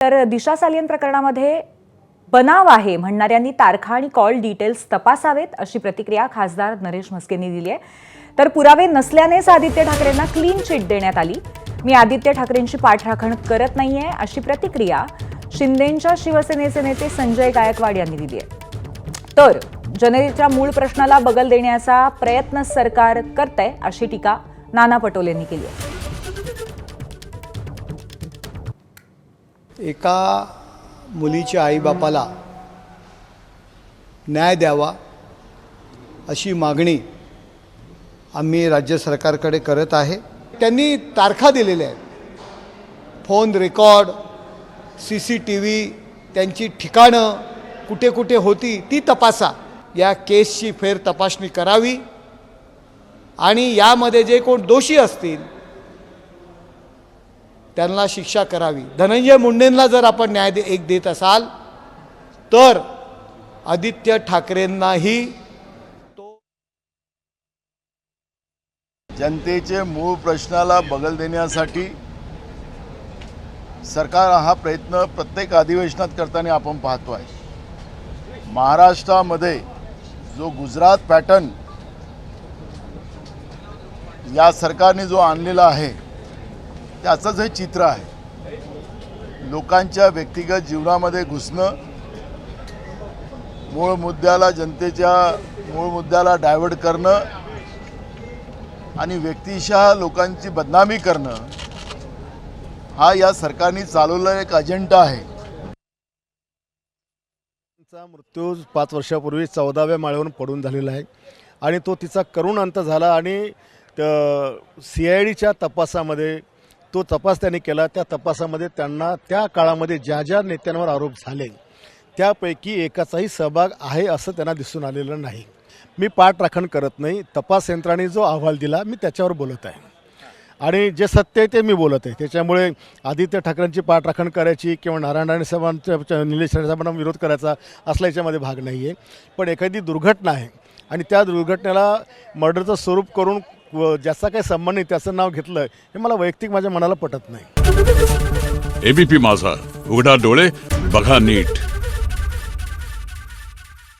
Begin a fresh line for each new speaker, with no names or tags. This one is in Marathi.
तर दिशा सालियन प्रकरणामध्ये बनाव आहे म्हणणाऱ्यांनी तारखा आणि कॉल डिटेल्स तपासावेत अशी प्रतिक्रिया खासदार नरेश म्हस्केंनी दिली आहे. तर पुरावे नसल्यानेच आदित्य ठाकरेंना क्लीन चिट देण्यात आली. मी आदित्य ठाकरेंची पाठराखण करत नाहीये अशी प्रतिक्रिया शिंदेंच्या शिवसेनेचे नेते संजय गायकवाड यांनी दिली आहे. तर जनतेच्या मूळ प्रश्नाला बगल देण्याचा प्रयत्न सरकार करतंय अशी टीका नाना पटोलेंनी केली आहे.
एका मुलीच्या आईबापाला न्याय द्यावा अशी मागणी आम्ही राज्य सरकारकडे करत आहे. त्यांनी तारखा दिलेल्या आहेत. फोन रेकॉर्ड, CCTV, त्यांची ठिकाणं कुठे कुठे होती ती तपासा. या केसची फेर तपासणी करावी आणि यामध्ये जे कोण दोषी असतील त्यांना शिक्षा करावी. धनंजय मुंडेंना जर आपण न्याय देत असाल तर आदित्य ठाकरेंनाही
जनतेचे मूळ प्रश्नाला बगल देण्यासाठी सरकार हा प्रयत्न प्रत्येक अधिवेशनात करताना आपण पाहतो आहे. महाराष्ट्रामध्ये जो गुजरात पॅटर्न या सरकारने जो आणलेला आहे त्याचंच हे चित्र आहे. लोकांच्या व्यक्तिगत जीवनामध्ये घुसणं, मूळ मुद्द्याला जनतेच्या मूळ मुद्द्याला डायव्हर्ट करणं आणि व्यक्तिशः लोकांची बदनामी करणं हा या सरकारने चालवलेला एक अजेंडा आहे.
तिचा मृत्यू 5 वर्षापूर्वी 14व्या माळ्यावरून पडून झालेला आहे आणि तो तिचा करुण अंत झाला आणि CIDच्या तपासामध्ये तो तपास त्यांनी केला. त्या तपासामध्ये त्यांना त्या काळामध्ये ज्या ज्या नेत्यांवर आरोप झाले त्यापैकी एकाचाही सहभाग आहे असं त्यांना दिसून आलेलं नाही. मी पाठराखण करत नाही. तपास यंत्रणेने जो अहवाल दिला मी त्याच्यावर बोलत आहे आणि जे सत्य आहे ते मी बोलत आहे. त्याच्यामुळे आदित्य ठाकरेंची पाठराखण करायची किंवा नारायण राणे साहेबांच्या निलेश राणे साहेबांना विरोध करायचा असला याच्यामध्ये भाग नाही आहे. पण एखादी दुर्घटना आहे आणि त्या दुर्घटनेला मर्डरचं स्वरूप करून ज्याचा काही संबंध नाही त्याचं नाव घेतलं हे मला वैयक्तिक माझ्या मनाला पटत नाही.
ABP माझा, उघडा डोळे बघा नीट.